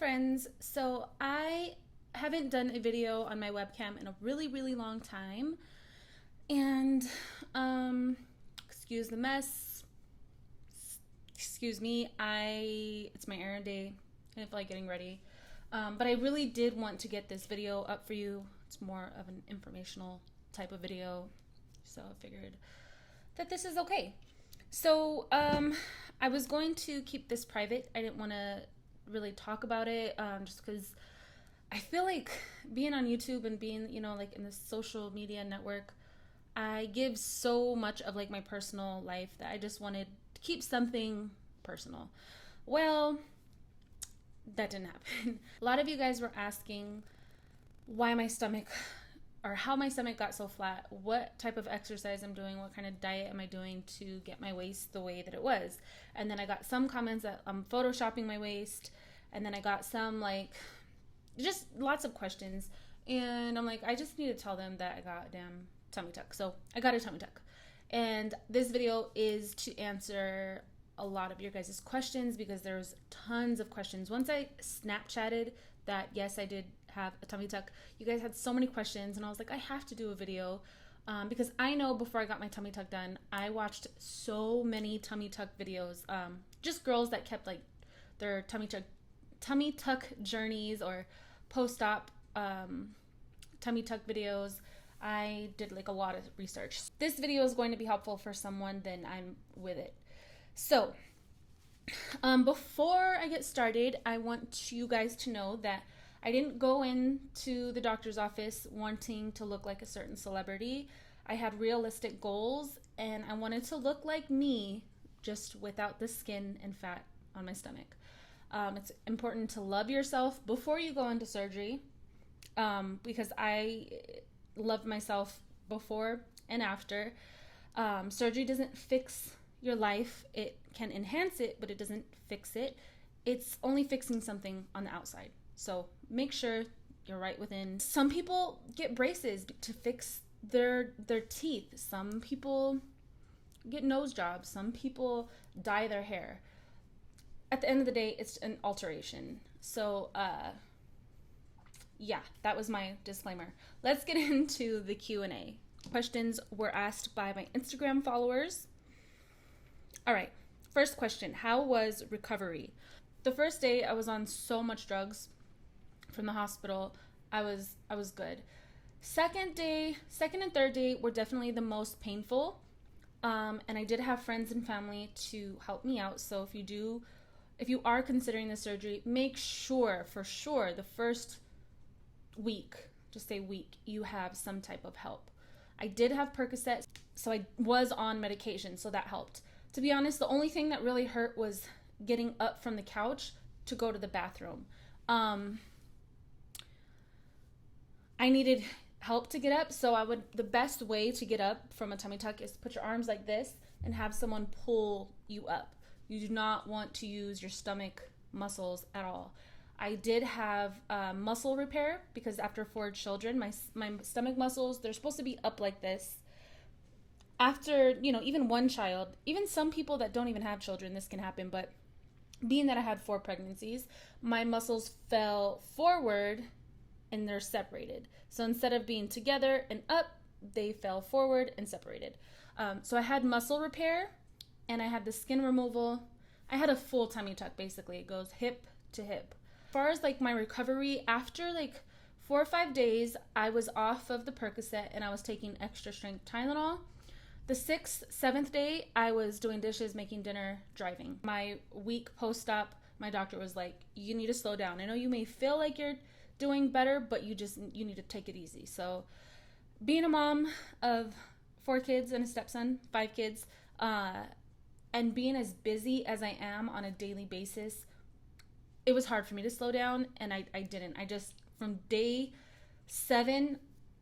friends. So I haven't done a video on my webcam in a really long time. And excuse the mess. Excuse me. It's my errand day. I feel like getting ready. But I really did want to get this video up for you. It's more of an informational type of video. So I figured that this is okay. So I was going to keep this private. I didn't want to really talk about it just because I feel like being on YouTube and being, like in the social media network, I give so much of like my personal life that I just wanted to keep something personal. Well, that didn't happen. A lot of you guys were asking why my stomach or how my stomach got so flat, what type of exercise I'm doing, what kind of diet am I doing to get my waist the way that it was. And then I got some comments that I'm photoshopping my waist, and then I got some like just lots of questions, and I'm like, I just need to tell them that I got a damn tummy tuck. So I got a tummy tuck, and this video is to answer a lot of your guys' questions because there's tons of questions. Once I Snapchatted that yes, I did have a tummy tuck, you guys had so many questions, and I was like, I have to do a video because I know before I got my tummy tuck done, I watched so many tummy tuck videos, just girls that kept like their tummy tuck journeys or post-op tummy tuck videos. I did like a lot of research. This video is going to be helpful for someone, then I'm with it. So before I get started, I want you guys to know that I didn't go into the doctor's office wanting to look like a certain celebrity. I had realistic goals, and I wanted to look like me, just without the skin and fat on my stomach. It's important to love yourself before you go into surgery, because I loved myself before and after. Surgery doesn't fix your life. It can enhance it, but it doesn't fix it. It's only fixing something on the outside. So make sure you're right within. Some people get braces to fix their teeth. Some people get nose jobs. Some people dye their hair. At the end of the day, it's an alteration. So yeah, that was my disclaimer. Let's get into the Q&A. Questions were asked by my Instagram followers. All right, first question, how was recovery? The first day I was on so much drugs from the hospital. I was good. Second and third day were definitely the most painful. And I did have friends and family to help me out. So if you are considering the surgery, make sure for sure the first week, just say week, you have some type of help. I did have Percocet, so I was on medication, so that helped. To be honest, the only thing that really hurt was getting up from the couch to go to the bathroom. I needed help to get up, so the best way to get up from a tummy tuck is to put your arms like this and have someone pull you up. You do not want to use your stomach muscles at all. I did have muscle repair because after 4 children, my stomach muscles, they're supposed to be up like this. After, even one child, even some people that don't even have children, this can happen, but being that I had 4 pregnancies, my muscles fell forward and they're separated. So instead of being together and up, they fell forward and separated. So I had muscle repair and I had the skin removal. I had a full tummy tuck, basically. It goes hip to hip. As far as like my recovery, after like 4 or 5 days, I was off of the Percocet and I was taking extra strength Tylenol. The 6th, 7th day, I was doing dishes, making dinner, driving. My week post-op, my doctor was like, you need to slow down. I know you may feel like you're doing better, but you need to take it easy. So being a mom of 4 kids and a stepson, 5 kids, and being as busy as I am on a daily basis, it was hard for me to slow down, and I didn't. From day 7,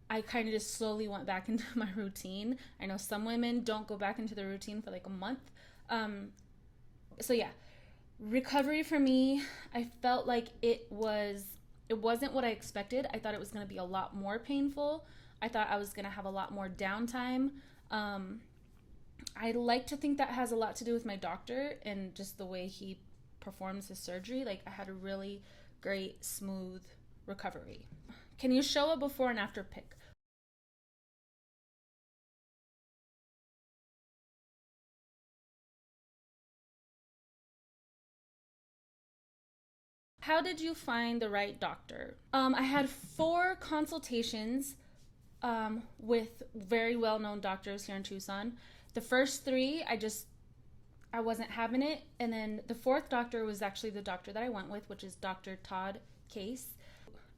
I kind of just slowly went back into my routine. I know some women don't go back into the routine for like a month. So yeah, recovery for me, I felt like it wasn't what I expected. I thought it was going to be a lot more painful. I thought I was going to have a lot more downtime. I like to think that has a lot to do with my doctor and just the way he performs his surgery. Like, I had a really great, smooth recovery. Can you show a before and after pic? How did you find the right doctor? I had 4 consultations with very well-known doctors here in Tucson. The first 3, I wasn't having it, and then the 4th doctor was actually the doctor that I went with, which is Dr. Todd Case.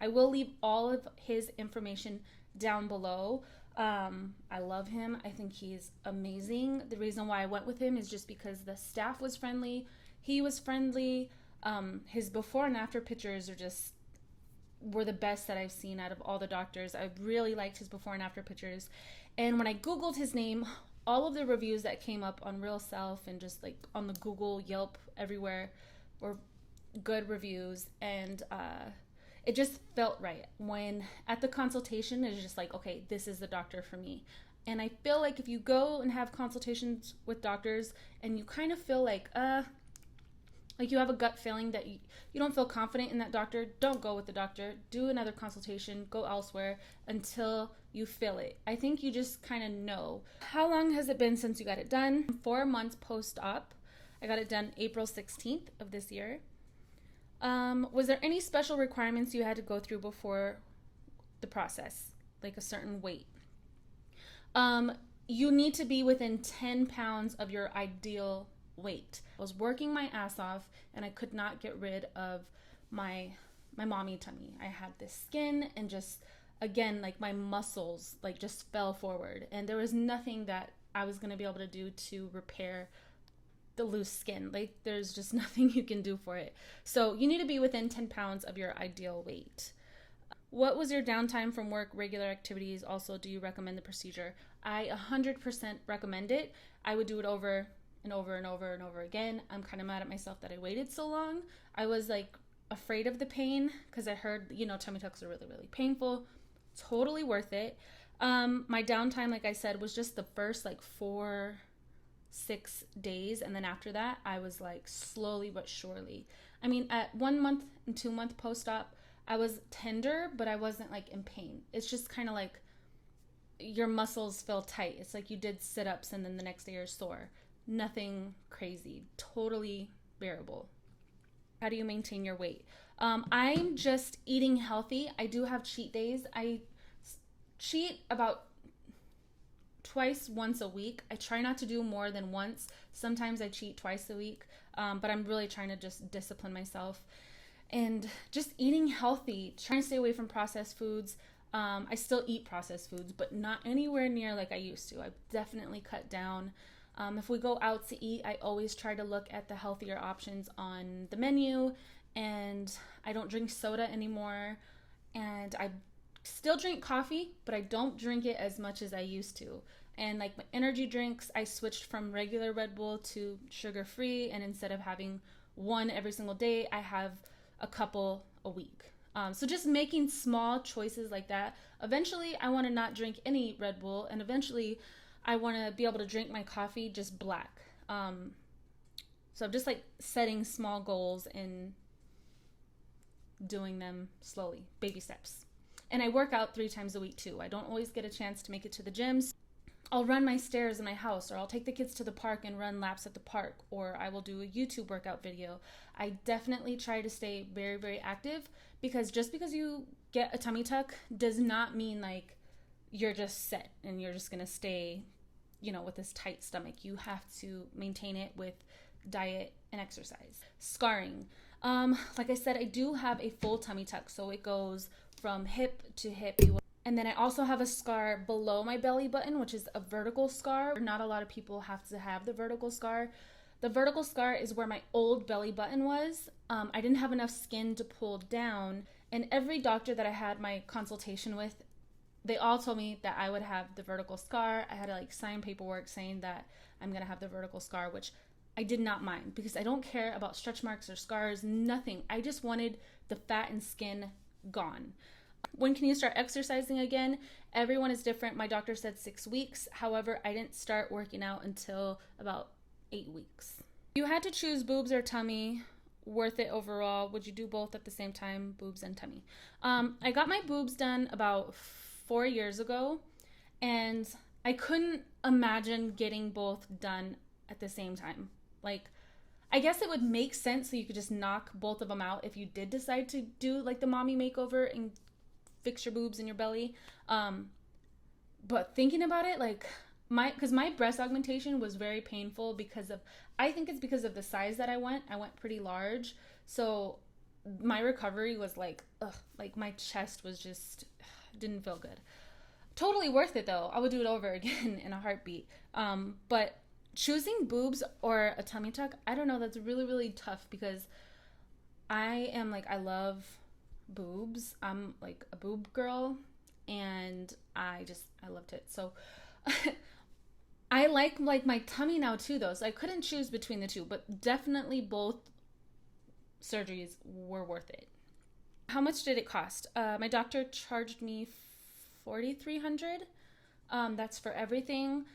I will leave all of his information down below. I love him. I think he's amazing. The reason why I went with him is just because the staff was friendly. He was friendly. His before and after pictures were the best that I've seen out of all the doctors. I really liked his before and after pictures. And when I Googled his name, all of the reviews that came up on Real Self and just like on the Google, Yelp, everywhere were good reviews. And it just felt right. When at the consultation, it was just like, okay, this is the doctor for me. And I feel like if you go and have consultations with doctors and you kind of feel like you have a gut feeling that you don't feel confident in that doctor, don't go with the doctor. Do another consultation, go elsewhere until you feel it. I think you just kind of know. How long has it been since you got it done? 4 months post-op. I got it done April 16th of this year. Was there any special requirements you had to go through before the process, like a certain weight? You need to be within 10 pounds of your ideal weight. I was working my ass off and I could not get rid of my mommy tummy. I had this skin and just, again, like my muscles like just fell forward, and there was nothing that I was going to be able to do to repair the loose skin. Like there's just nothing you can do for it. So you need to be within 10 pounds of your ideal weight. What was your downtime from work, regular activities? Also, do you recommend the procedure? I 100% recommend it. I would do it over and over and over and over again. I'm kind of mad at myself that I waited so long. I was like afraid of the pain because I heard, tummy tucks are really, really painful. Totally worth it. My downtime, like I said, was just the first like 4-6 days. And then after that, I was like slowly but surely. I mean, at 1 month and 2 month post-op, I was tender, but I wasn't like in pain. It's just kind of like your muscles feel tight. It's like you did sit-ups and then the next day you're sore. Nothing crazy, totally bearable. How do you maintain your weight? I'm just eating healthy. I do have cheat days. I cheat about once a week. I try not to do more than once. Sometimes I cheat twice a week, but I'm really trying to just discipline myself and just eating healthy, trying to stay away from processed foods. I still eat processed foods, but not anywhere near like I used to. I've definitely cut down. If we go out to eat, I always try to look at the healthier options on the menu, and I don't drink soda anymore, and I still drink coffee, but I don't drink it as much as I used to. And like my energy drinks, I switched from regular Red Bull to sugar-free, and instead of having one every single day, I have a couple a week. So just making small choices like that. Eventually, I want to not drink any Red Bull, and eventually I want to be able to drink my coffee just black. So I'm just like setting small goals and doing them slowly, baby steps. And I work out 3 times a week too. I don't always get a chance to make it to the gyms. I'll run my stairs in my house, or I'll take the kids to the park and run laps at the park, or I will do a YouTube workout video. I definitely try to stay very, very active, because just because you get a tummy tuck does not mean like you're just set and you're just going to stay, with this tight stomach. You have to maintain it with diet and exercise. Scarring. Like I said, I do have a full tummy tuck, so it goes from hip to hip. And then I also have a scar below my belly button, which is a vertical scar. Not a lot of people have to have the vertical scar. The vertical scar is where my old belly button was. I didn't have enough skin to pull down. And every doctor that I had my consultation with, they all told me that I would have the vertical scar. I had to like sign paperwork saying that I'm going to have the vertical scar, which I did not mind because I don't care about stretch marks or scars, nothing. I just wanted the fat and skin gone. When can you start exercising again? Everyone is different. My doctor said 6 weeks. However, I didn't start working out until about 8 weeks. If you had to choose boobs or tummy, worth it overall? Would you do both at the same time, boobs and tummy? I got my boobs done about 4 years ago, and I couldn't imagine getting both done at the same time. Like, I guess it would make sense so you could just knock both of them out if you did decide to do like the mommy makeover and fix your boobs and your belly. But thinking about it, like, because my breast augmentation was very painful because of, I think it's because of the size that I went pretty large. So my recovery was like, ugh, like my chest was just, didn't feel good. Totally worth it though. I would do it over again in a heartbeat. But choosing boobs or a tummy tuck, I don't know, that's really, really tough because I am like, I love boobs. I'm like a boob girl, and I loved it. So I like my tummy now too though, so I couldn't choose between the two, but definitely both surgeries were worth it. How much did it cost? My doctor charged me $4,300. That's for everything.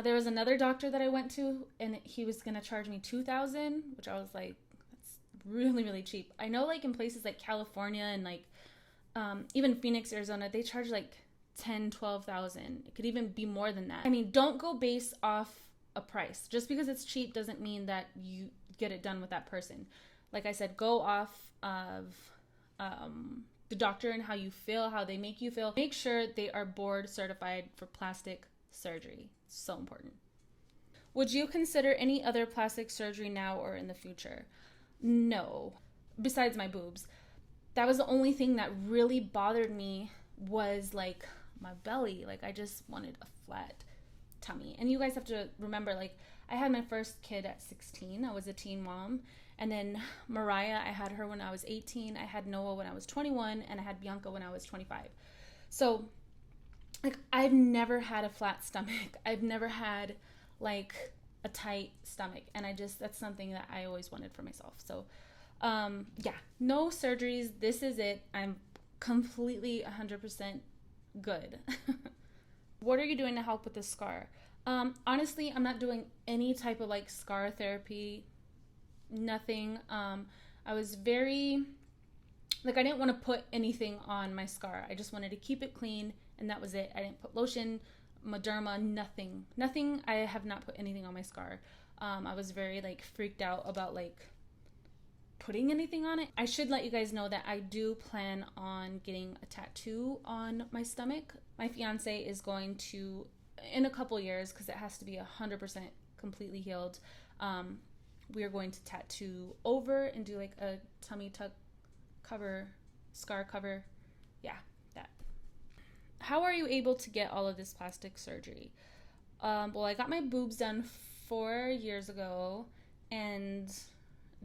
There was another doctor that I went to, and he was gonna charge me $2,000, which I was like, that's really, really cheap. I know like in places like California and like even Phoenix, Arizona, they charge like 10, 12,000. It could even be more than that. I mean, don't go base off a price. Just because it's cheap doesn't mean that you get it done with that person. Like I said, go off of the doctor and how you feel, how they make you feel. Make sure they are board certified for plastic surgery. It's so important. Would you consider any other plastic surgery now or in the future? No. Besides my boobs. That was the only thing that really bothered me, was like my belly. Like I just wanted a flat tummy. And you guys have to remember, like, I had my first kid at 16. I was a teen mom. And then Mariah, I had her when I was 18. I had Noah when I was 21. And I had Bianca when I was 25. So, like, I've never had a flat stomach. I've never had, like, a tight stomach. And that's something that I always wanted for myself. So, yeah, no surgeries. This is it. I'm completely 100% good. What are you doing to help with the scar? Honestly, I'm not doing any type of like scar therapy, nothing. I was very, like, I didn't want to put anything on my scar. I just wanted to keep it clean, and that was it. I didn't put lotion, Mederma, nothing. I have not put anything on my scar. I was very like freaked out about like putting anything on it. I should let you guys know that I do plan on getting a tattoo on my stomach. My fiance is going to, in a couple years, because it has to be 100% completely healed, we are going to tattoo over and do like a tummy tuck cover, scar cover. Yeah, that. How are you able to get all of this plastic surgery? Well, I got my boobs done 4 years ago, and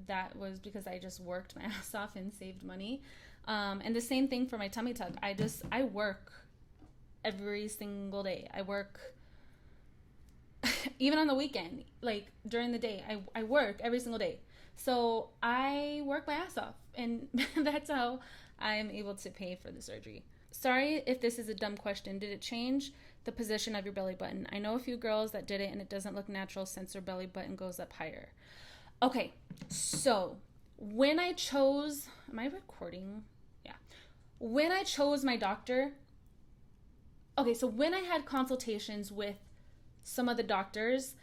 that was because I just worked my ass off and saved money. And the same thing for my tummy tuck. I work every single day. I work even on the weekend, like during the day, I work every single day. So I work my ass off, and that's how I am able to pay for the surgery. Sorry if this is a dumb question. Did it change the position of your belly button? I know a few girls that did it and it doesn't look natural since their belly button goes up higher. Okay, so when I chose, am I recording? Yeah. When I chose my doctor, okay, so when I had consultations with some of the doctors,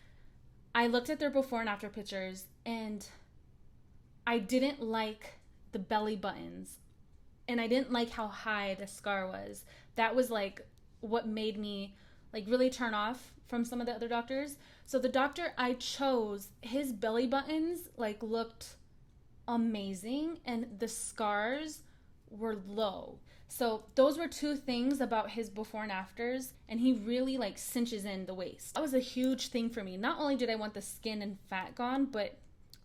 I looked at their before and after pictures, and I didn't like the belly buttons, and I didn't like how high the scar was. That was like what made me like really turn off from some of the other doctors. So the doctor I chose, his belly buttons like looked amazing, and the scars were low. So those were two things about his before and afters, and he really like cinches in the waist. That was a huge thing for me. Not only did I want the skin and fat gone, but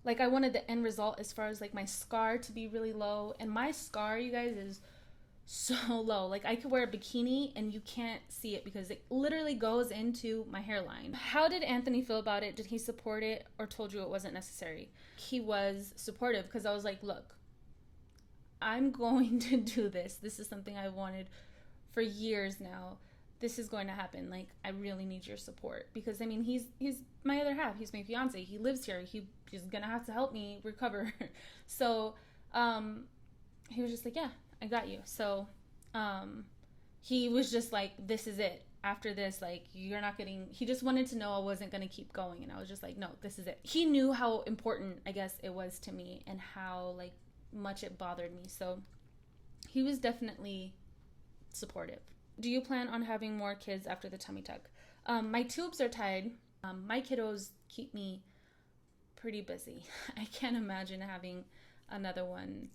like I wanted the end result as far as like my scar to be really low. And my scar, you guys, is so low. Like I could wear a bikini and you can't see it because it literally goes into my hairline. How did Anthony feel about it? Did he support it or told you it wasn't necessary? He was supportive, because I was like, look, I'm going to do this. This is something I wanted for years now. this is going to happen. Like, I really need your support. Because, I mean, he's my other half. He's my fiance. He lives here. He's going to have to help me recover. So, he was just like, yeah, I got you. So, he was just like, this is it. After this, like, you're not getting, he just wanted to know I wasn't going to keep going. And I was just like, no, this is it. He knew how important, I guess, it was to me and how, like, much it bothered me. So he was definitely supportive. Do you plan on having more kids after the tummy tuck? My tubes are tied. My kiddos keep me pretty busy. I can't imagine having another one.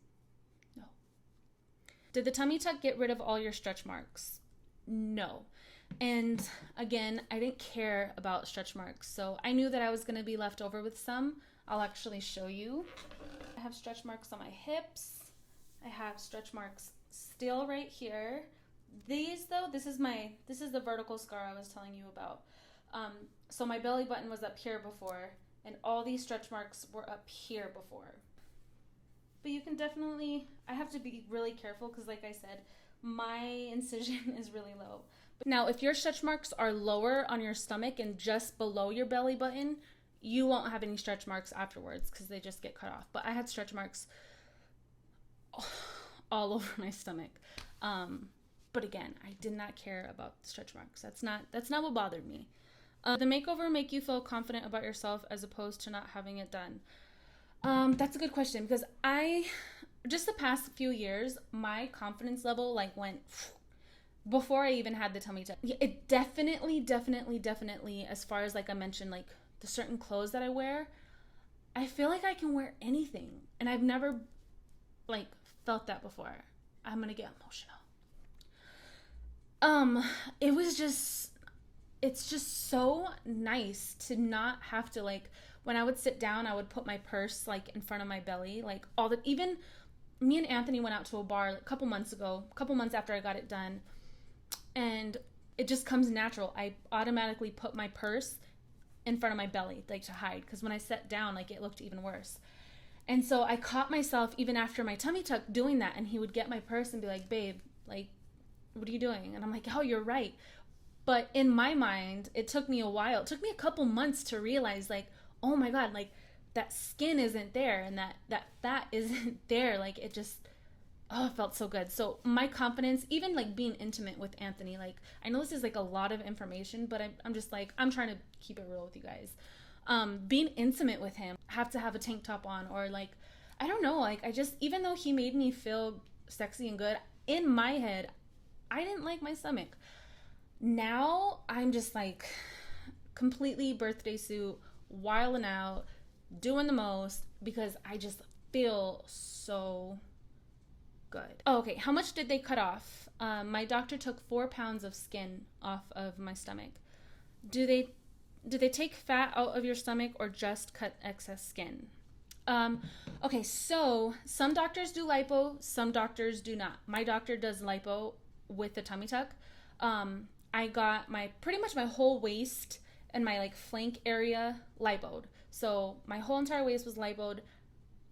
No. Did the tummy tuck get rid of all your stretch marks? No. And again, I didn't care about stretch marks. So I knew that I was going to be left over with some. I'll actually show you. I have stretch marks on my hips. I have stretch marks still right here. These though, this is the vertical scar I was telling you about. So my belly button was up here before, and all these stretch marks were up here before. But you can definitely, I have to be really careful because like I said, my incision is really low. Now, if your stretch marks are lower on your stomach and just below your belly button, you won't have any stretch marks afterwards because they just get cut off. But I had stretch marks all over my stomach. But again, I did not care about stretch marks. That's not what bothered me. The makeover make you feel confident about yourself as opposed to not having it done? That's a good question because just the past few years, my confidence level like went before I even had the tummy tuck. It definitely, as far as like I mentioned, like the certain clothes that I wear, I feel like I can wear anything. And I've never like felt that before. I'm gonna get emotional. It's just so nice to not have to like, when I would sit down, I would put my purse like in front of my belly, like even me and Anthony went out to a bar like, a couple months after I got it done, and it just comes natural. I automatically put my purse in front of my belly, like to hide, because when I sat down, like it looked even worse. And so I caught myself even after my tummy tuck doing that, and he would get my purse and be like, babe, like, what are you doing? And I'm like, oh, you're right. But in my mind, it took me a while. It took me a couple months to realize, like, oh my God, like that skin isn't there and that fat isn't there. Like it just, oh, it felt so good. So my confidence, even like being intimate with Anthony, like I know this is like a lot of information, but I'm just like, I'm trying to keep it real with you guys. Being intimate with him, have to have a tank top on, or like, I don't know, like I just, even though he made me feel sexy and good, in my head, I didn't like my stomach. Now I'm just like completely birthday suit, wilding out, doing the most because I just feel so good. Oh, okay, how much did they cut off? My doctor took 4 pounds of skin off of my stomach. Do they take fat out of your stomach or just cut excess skin? Okay, so some doctors do lipo, some doctors do not. My doctor does lipo with the tummy tuck. I got pretty much my whole waist and my like flank area lipoed. So my whole entire waist was lipoed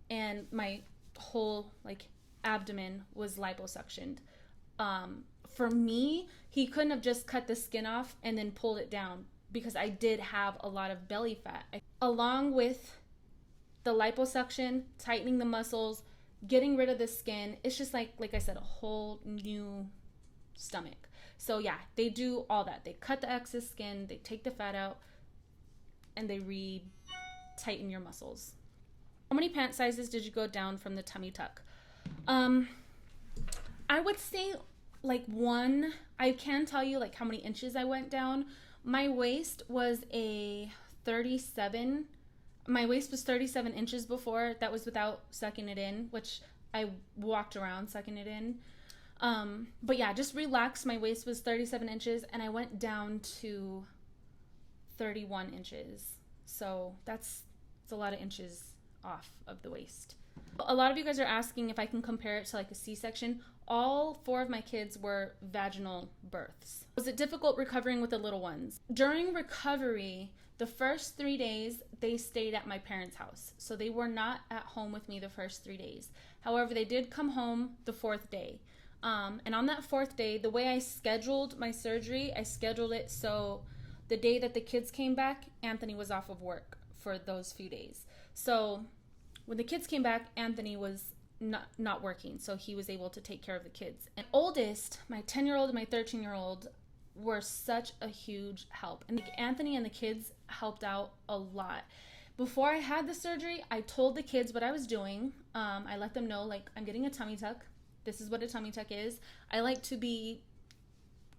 and my whole like abdomen was liposuctioned. For me, he couldn't have just cut the skin off and then pulled it down because I did have a lot of belly fat. Along with the liposuction, tightening the muscles, getting rid of the skin, it's just like I said, a whole new stomach. So yeah, they do all that. They cut the excess skin, they take the fat out, and they re-tighten your muscles. How many pant sizes did you go down from the tummy tuck? I would say like 1. I can tell you like how many inches I went down. My waist was a 37. My waist was 37 inches before. That was without sucking it in, which I walked around sucking it in. But yeah, just relaxed. My waist was 37 inches and I went down to 31 inches. So it's a lot of inches off of the waist. A lot of you guys are asking if I can compare it to like a C-section. All 4 of my kids were vaginal births. Was it difficult recovering with the little ones? During recovery, the first 3 days, they stayed at my parents' house. So they were not at home with me the first 3 days. However, they did come home the 4th day. And on that 4th day, the way I scheduled my surgery, I scheduled it so the day that the kids came back, Anthony was off of work for those few days. So when the kids came back, Anthony was not working, so he was able to take care of the kids. And oldest, my 10-year-old and my 13-year-old were such a huge help. And Anthony and the kids helped out a lot. Before I had the surgery, I told the kids what I was doing. I let them know, like, I'm getting a tummy tuck. This is what a tummy tuck is. I like to be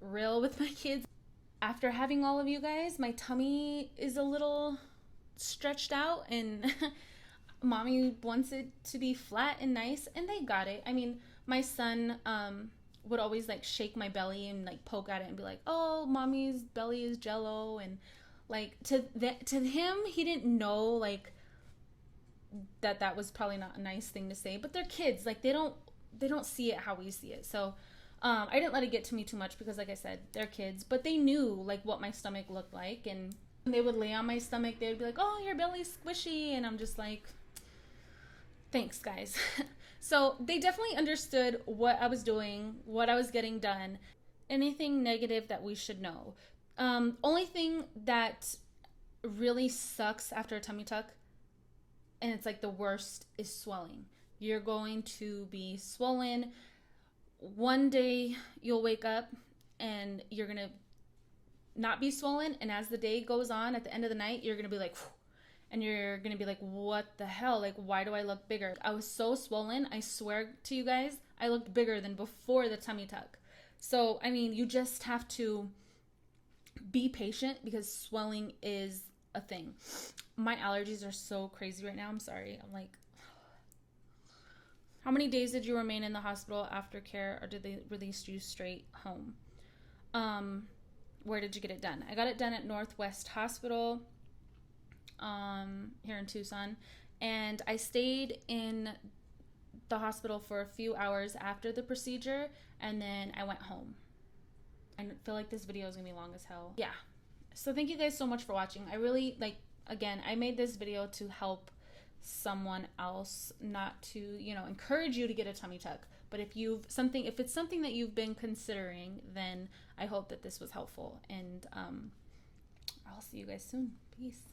real with my kids. After having all of you guys, my tummy is a little stretched out, and mommy wants it to be flat and nice, and they got it. I mean, my son would always like shake my belly and like poke at it and be like, oh, mommy's belly is jello. And like to him, he didn't know like that was probably not a nice thing to say, but they're kids, like they don't see it how we see it. So I didn't let it get to me too much because, like I said, they're kids, but they knew like what my stomach looked like, and they would lay on my stomach. They would be like, oh, your belly's squishy, and I'm just like, thanks, guys. So they definitely understood what I was doing, what I was getting done, anything negative that we should know. Only thing that really sucks after a tummy tuck, and it's like the worst, is swelling. You're going to be swollen. One day you'll wake up and you're going to not be swollen, and as the day goes on, at the end of the night, you're going to be like, whew, and you're going to be like, what the hell? Like, why do I look bigger? I was so swollen. I swear to you guys, I looked bigger than before the tummy tuck. So, I mean, you just have to be patient because swelling is a thing. My allergies are so crazy right now. I'm sorry. I'm like, how many days did you remain in the hospital after care, or did they release you straight home? Where did you get it done? I got it done at Northwest Hospital here in Tucson, and I stayed in the hospital for a few hours after the procedure, and then I went home. I feel like this video is gonna be long as hell. Yeah, so thank you guys so much for watching. I really, like, again, I made this video to help someone else, not to, you know, encourage you to get a tummy tuck. But if it's something that you've been considering, then I hope that this was helpful, and I'll see you guys soon. Peace.